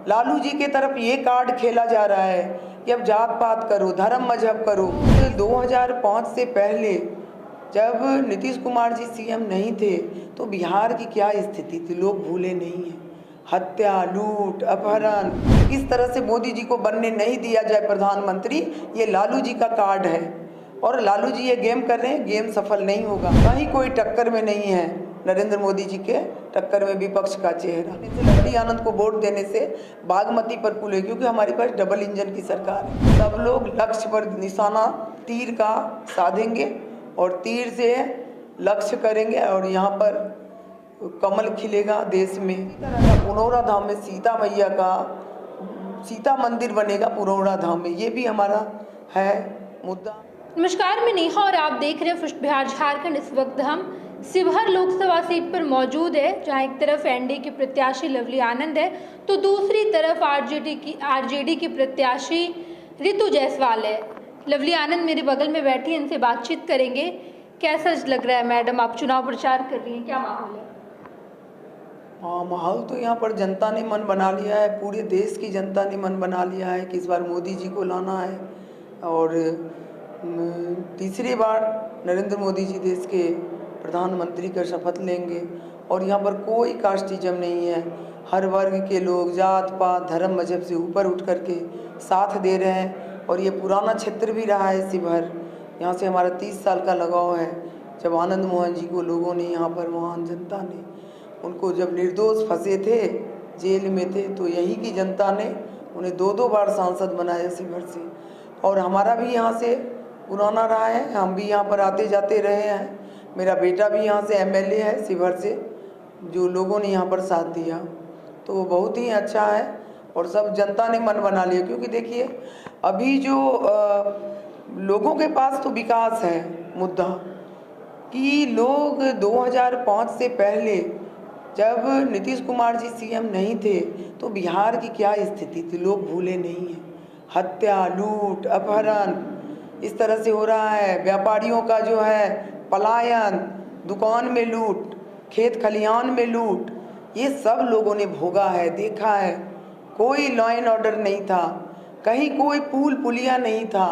लालू जी के तरफ ये कार्ड खेला जा रहा है कि अब जात पात करो, धर्म मजहब करो। 2005 से पहले जब नीतीश कुमार जी सीएम नहीं थे तो बिहार की क्या स्थिति थी, लोग भूले नहीं हैं। हत्या, लूट, अपहरण, किस तरह से मोदी जी को बनने नहीं दिया जाए प्रधानमंत्री, ये लालू जी का कार्ड है। और लालू जी ये गेम कर रहे हैं, गेम सफल नहीं होगा। कहीं कोई टक्कर में नहीं है नरेंद्र मोदी जी के टक्कर में विपक्ष का चेहरा। लवली आनंद को वोट देने से बागमती पर पुल है, क्योंकि हमारे पास डबल इंजन की सरकार है। सब लोग लक्ष्य पर निशाना तीर का साधेंगे और तीर से लक्ष्य करेंगे और यहाँ पर कमल खिलेगा देश में। पुनौरा धाम में सीता मैया का सीता मंदिर बनेगा पुनौरा धाम में, ये भी हमारा है मुद्दा। नमस्कार, मैं नेहा और आप देख रहे हैं फर्स्ट बिहार झारखंड। इस वक्त हम शिवहर लोकसभा सीट पर मौजूद है, जहां एक तरफ एनडीए के प्रत्याशी लवली आनंद है तो दूसरी तरफ आरजेडी की प्रत्याशी रितु जायसवाल है। लवली आनंद मेरे बगल में बैठी है, इनसे बातचीत करेंगे। कैसा लग रहा है मैडम, आप चुनाव प्रचार कर रही हैं, क्या माहौल है? हाँ, माहौल तो यहाँ पर जनता ने मन बना लिया है, पूरे देश की जनता ने मन बना लिया है कि इस बार मोदी जी को लाना है और तीसरी बार नरेंद्र मोदी जी देश के प्रधानमंत्री का शपथ लेंगे। और यहाँ पर कोई कास्टिज्म नहीं है, हर वर्ग के लोग जात पात धर्म मजहब से ऊपर उठ करके साथ दे रहे हैं। और ये पुराना क्षेत्र भी रहा है शिवहर, यहाँ से हमारा 30 साल का लगाव है। जब आनंद मोहन जी को लोगों ने यहाँ पर, महान जनता ने उनको, जब निर्दोष फंसे थे, जेल में थे, तो यहीं की जनता ने उन्हें 2-2 बार सांसद बनाया शिवहर से। और हमारा भी यहाँ से पुराना रहा है, हम भी यहाँ पर आते जाते रहे हैं। मेरा बेटा भी यहाँ से एमएलए है शिवहर से, जो लोगों ने यहाँ पर साथ दिया, तो बहुत ही अच्छा है। और सब जनता ने मन बना लिया, क्योंकि देखिए अभी जो लोगों के पास तो विकास है मुद्दा, कि लोग 2005 से पहले जब नीतीश कुमार जी सीएम नहीं थे तो बिहार की क्या स्थिति थी, लोग भूले नहीं हैं। हत्या, लूट, अपहरण इस तरह से हो रहा है। व्यापारियों का जो है पलायन, दुकान में लूट, खेत खलिहान में लूट, ये सब लोगों ने भोगा है, देखा है। कोई लॉ एंड ऑर्डर नहीं था, कहीं कोई पुल पुलिया नहीं था।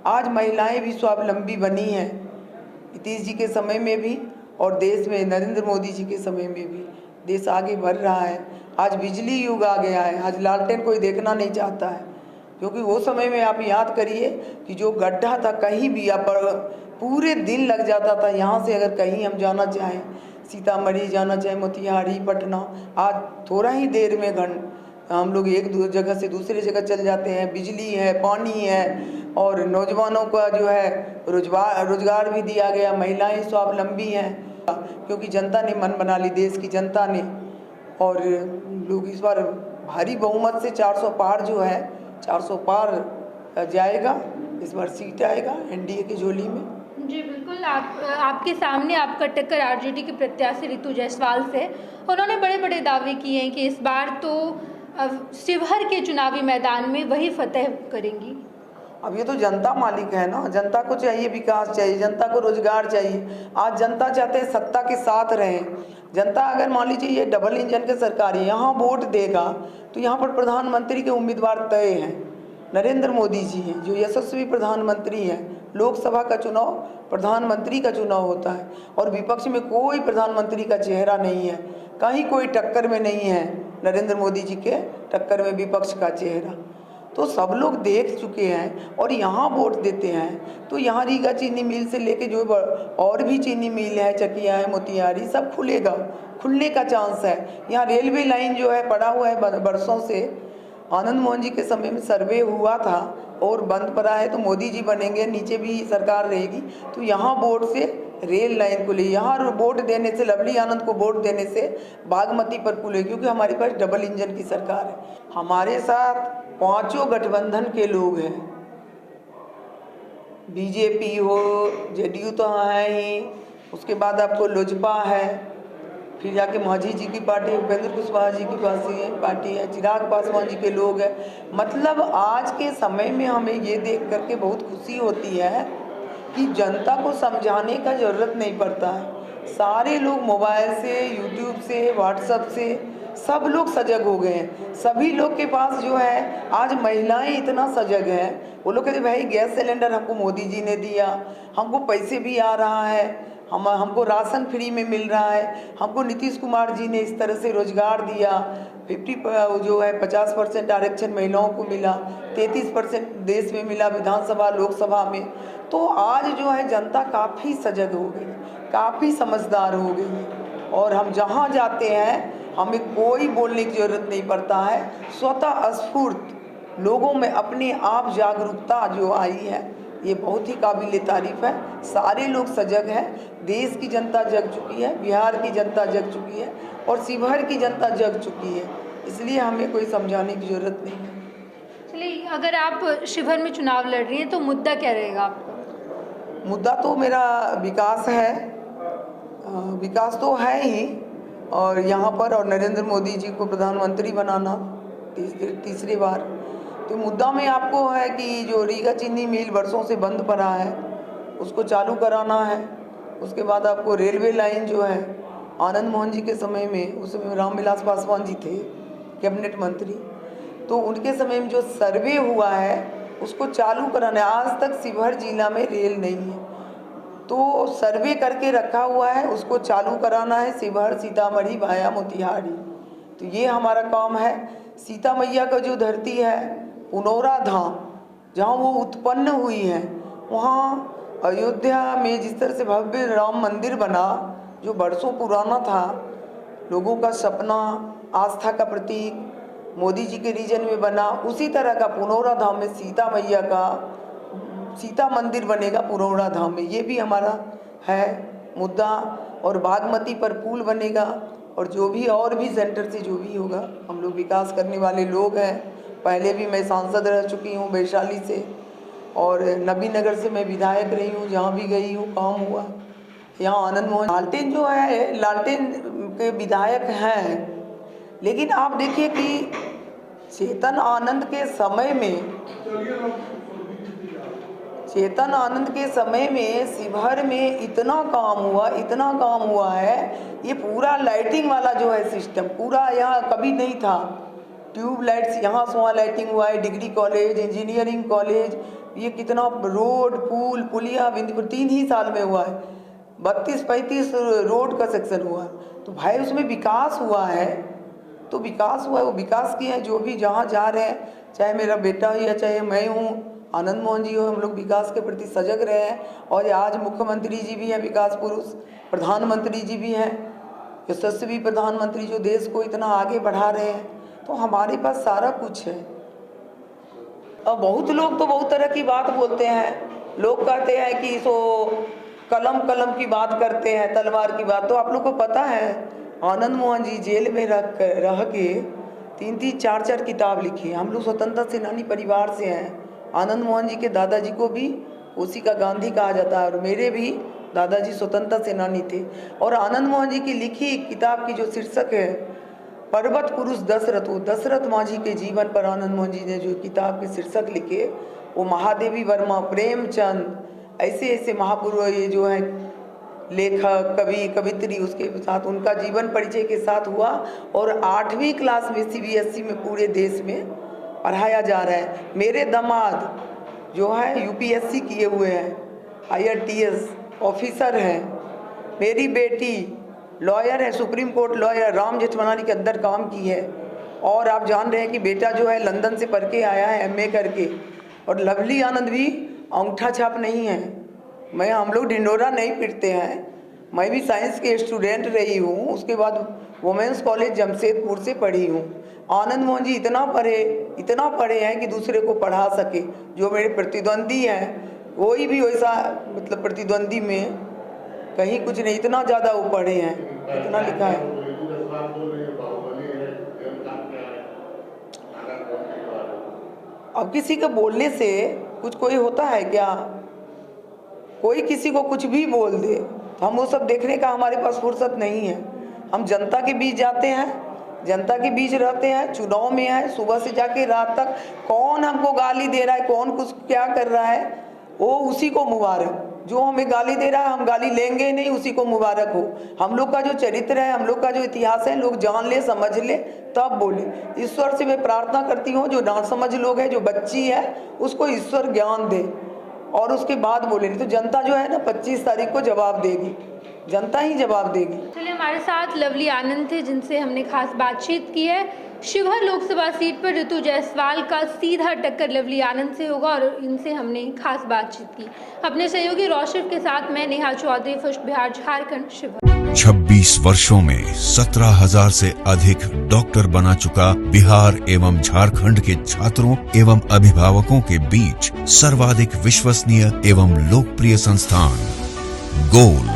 आज महिलाएं भी स्वावलंबी बनी हैं, नीतीश जी के समय में भी और देश में नरेंद्र मोदी जी के समय में भी देश आगे बढ़ रहा है। आज बिजली युग आ गया है, आज लालटेन कोई देखना नहीं चाहता है, क्योंकि वो समय में आप याद करिए कि जो गड्ढा था, कहीं भी आप पूरे दिन लग जाता था। यहाँ से अगर कहीं हम जाना चाहें, सीतामढ़ी जाना चाहें, मोतिहारी, पटना, आज थोड़ा ही देर में हम लोग एक जगह से दूसरी जगह चल जाते हैं। बिजली है, पानी है और नौजवानों का जो है रोजगार भी दिया गया। महिलाएं स्वावलंबी हैं, क्योंकि जनता ने मन बना ली, देश की जनता ने। और लोग इस बार भारी बहुमत से 400 पार जो है, 400 पार जाएगा, इस बार सीट आएगा एनडीए की झोली में। जी बिल्कुल, आपके सामने आपका टक्कर आरजेडी की प्रत्याशी रितु जायसवाल से। उन्होंने बड़े बड़े दावे किए हैं कि इस बार तो शिवहर के चुनावी मैदान में वही फतेह करेंगी। अब ये तो जनता मालिक है ना, जनता को चाहिए विकास चाहिए, जनता को रोजगार चाहिए। आज जनता चाहते हैं सत्ता के साथ रहें। जनता अगर मान लीजिए ये डबल इंजन की सरकार है, यहाँ वोट देगा तो यहाँ पर प्रधानमंत्री के उम्मीदवार तय हैं, नरेंद्र मोदी जी हैं, जो यशस्वी प्रधानमंत्री हैं। लोकसभा का चुनाव प्रधानमंत्री का चुनाव होता है और विपक्ष में कोई प्रधानमंत्री का चेहरा नहीं है, कहीं कोई टक्कर में नहीं है नरेंद्र मोदी जी के टक्कर में विपक्ष का चेहरा। तो सब लोग देख चुके हैं और यहाँ वोट देते हैं। तो यहाँ रीगा चीनी मिल से लेके जो और भी चीनी मिल है, चकिया है, मोतिहारी, सब खुलेगा, खुलने का चांस है। यहाँ रेलवे लाइन जो है पड़ा हुआ है बरसों से, आनंद मोहन जी के समय में सर्वे हुआ था और बंद पड़ा है। तो मोदी जी बनेंगे, नीचे भी सरकार रहेगी, तो यहाँ वोट से रेल लाइन को ले, यहाँ वोट देने से, लवली आनंद को वोट देने से बागमती पर पुल है, क्योंकि हमारे पास डबल इंजन की सरकार है। हमारे साथ 5 गठबंधन के लोग हैं, बीजेपी हो, जेडीयू तो है ही, उसके बाद आपको लोजपा है, फिर जाके मांझी जी की पार्टी, उपेंद्र कुशवाहा जी की पार्टी है, चिराग पासवान जी के लोग हैं। मतलब आज के समय में हमें ये देख करके बहुत खुशी होती है कि जनता को समझाने का ज़रूरत नहीं पड़ता है। सारे लोग मोबाइल से, यूट्यूब से, व्हाट्सएप से सब लोग सजग हो गए हैं। सभी लोग के पास जो है आज महिलाएं इतना सजग हैं, वो लोग कहते भाई गैस सिलेंडर हमको मोदी जी ने दिया, हमको पैसे भी आ रहा है, हमको राशन फ्री में मिल रहा है, हमको नीतीश कुमार जी ने इस तरह से रोजगार दिया, 50% आरक्षण महिलाओं को मिला, 33% देश में मिला, विधानसभा लोकसभा में। तो आज जो है जनता काफ़ी सजग हो गई, काफ़ी समझदार हो गई, और हम जहाँ जाते हैं हमें कोई बोलने की ज़रूरत नहीं पड़ता है। स्वतः स्फूर्त लोगों में अपने आप जागरूकता जो आई है, ये बहुत ही काबिल तारीफ़ है। सारे लोग सजग हैं, देश की जनता जग चुकी है, बिहार की जनता जग चुकी है, और शिवहर की जनता जग चुकी है, इसलिए हमें कोई समझाने की ज़रूरत नहीं है। चलिए, अगर आप शिवहर में चुनाव लड़ रही हैं तो मुद्दा क्या रहेगा आपका? मुद्दा तो मेरा विकास है, विकास तो है ही, और यहाँ पर और नरेंद्र मोदी जी को प्रधानमंत्री बनाना तीसरी बार। तो मुद्दा में आपको है कि जो रीगा चीनी मिल वर्षों से बंद पड़ा है उसको चालू कराना है। उसके बाद आपको रेलवे लाइन जो है, आनंद मोहन जी के समय में, उस समय रामविलास पासवान जी थे कैबिनेट मंत्री, तो उनके समय में जो सर्वे हुआ है उसको चालू कराना है। आज तक शिवहर जिला में रेल नहीं है, तो सर्वे करके रखा हुआ है, उसको चालू कराना है, शिवहर सीतामढ़ी वाया मोतिहारी। तो ये हमारा काम है। सीता मैया का जो धरती है पुनौरा धाम, जहाँ वो उत्पन्न हुई है, वहाँ अयोध्या में जिस तरह से भव्य राम मंदिर बना, जो बरसों पुराना था, लोगों का सपना, आस्था का प्रतीक, मोदी जी के रीजन में बना, उसी तरह का पुनौरा धाम में सीता मैया का सीता मंदिर बनेगा पुनौरा धाम में। ये भी हमारा है मुद्दा। और बागमती पर पुल बनेगा, और जो भी और भी सेंटर से जो भी होगा, हम लोग विकास करने वाले लोग हैं। पहले भी मैं सांसद रह चुकी हूँ वैशाली से, और नबीनगर से मैं विधायक रही हूँ, जहाँ भी गई हूँ काम हुआ। यहाँ आनंद मोहन लालटेन जो है, लालटेन के विधायक हैं, लेकिन आप देखिए कि चेतन आनंद के समय में शिवहर में इतना काम हुआ है। ये पूरा लाइटिंग वाला जो है सिस्टम पूरा यहाँ कभी नहीं था। ट्यूब लाइट्स यहाँ से वहाँ लाइटिंग हुआ है, डिग्री कॉलेज, इंजीनियरिंग कॉलेज, ये कितना रोड, पुल, पुलिया बिंदीपुर 3 ही साल में हुआ है। 32-35 रोड का सेक्शन हुआ है। तो भाई उसमें विकास हुआ है, तो विकास हुआ है, वो विकास किए हैं। जो भी जहाँ जा रहे हैं, चाहे मेरा बेटा हो या चाहे मैं हूँ, आनंद मोहन जी हो, हम लोग विकास के प्रति सजग रहे हैं। और आज मुख्यमंत्री जी भी हैं विकास पुरुष, प्रधानमंत्री जी भी हैं यशस्वी प्रधानमंत्री, जो देश को इतना आगे बढ़ा रहे हैं। तो हमारे पास सारा कुछ है। अब बहुत लोग तो बहुत तरह की बात बोलते हैं। लोग कहते हैं कि सो कलम की बात करते हैं, तलवार की बात। तो आप लोग को पता है आनंद मोहन जी जेल में रह के 3-3, 4-4 किताब लिखी। हम लोग स्वतंत्रता सेनानी परिवार से हैं। आनंद मोहन जी के दादाजी को भी उसी का गांधी कहा जाता है, और मेरे भी दादाजी स्वतंत्रता सेनानी थे। और आनंद मोहन जी की लिखी किताब की जो शीर्षक है पर्वत पुरुष दशरथ, वो दशरथ मांझी के जीवन पर आनंद मोहन जी ने जो किताब के शीर्षक लिखे, वो महादेवी वर्मा, प्रेमचंद, ऐसे महापुरुष ये जो है लेखक, कवि, कवित्री, उसके साथ उनका जीवन परिचय के साथ हुआ। और 8वीं क्लास में CBSE में पूरे देश में पढ़ाया जा रहा है। मेरे दामाद जो है UPSC किए हुए हैं, IRTS ऑफिसर हैं। मेरी बेटी लॉयर है, supreme court lawyer, Ram Jethmalani के अंदर काम की है। और आप जान रहे हैं कि बेटा जो है लंदन से पढ़ के आया है MA करके। और लवली आनंद भी अंगूठा छाप नहीं है। हम लोग ढिंडोरा नहीं पीटते हैं। मैं भी साइंस के स्टूडेंट रही हूँ, उसके बाद वुमेंस कॉलेज जमशेदपुर से पढ़ी हूँ। आनंद मोहन जी इतना पढ़े हैं कि दूसरे को पढ़ा सके। जो मेरे प्रतिद्वंदी हैं, कोई भी वैसा मतलब प्रतिद्वंदी में कहीं कुछ नहीं, इतना ज़्यादा वो पढ़े हैं, इतना लिखा है। अब किसी के बोलने से कुछ कोई होता है क्या? कोई किसी को कुछ भी बोल दे, तो हम वो सब देखने का हमारे पास फुर्सत नहीं है। हम जनता के बीच जाते हैं, जनता के बीच रहते हैं, चुनाव में है, सुबह से जाके रात तक कौन हमको गाली दे रहा है, कौन कुछ क्या कर रहा है, वो उसी को मुबारक। जो हमें गाली दे रहा है हम गाली लेंगे ही नहीं, उसी को मुबारक हो। हम लोग का जो चरित्र है, हम लोग का जो इतिहास है, लोग जान ले, समझ ले, तब बोले। ईश्वर से मैं प्रार्थना करती हूँ जो ना समझ लोग है, जो बच्ची है, उसको ईश्वर ज्ञान दे और उसके बाद बोले। नहीं तो जनता जो है ना 25 तारीख को जवाब देगी, जनता ही जवाब देगी। चलिए, हमारे साथ लवली आनंद थे जिनसे हमने खास बातचीत की है। शिवहर लोकसभा सीट पर ऋतु जायसवाल का सीधा टक्कर लवली आनंद से होगा और इनसे हमने खास बातचीत की। अपने सहयोगी रोशिफ के साथ मैं नेहा चौधरी, फर्स्ट बिहार झारखंड, शिवहर। 26 वर्षों में 17,000 से अधिक डॉक्टर बना चुका बिहार एवं झारखंड के छात्रों एवं अभिभावकों के बीच सर्वाधिक विश्वसनीय एवं लोकप्रिय संस्थान गोल,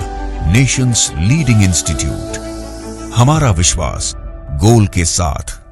नेशंस लीडिंग इंस्टीट्यूट। हमारा विश्वास गोल के साथ।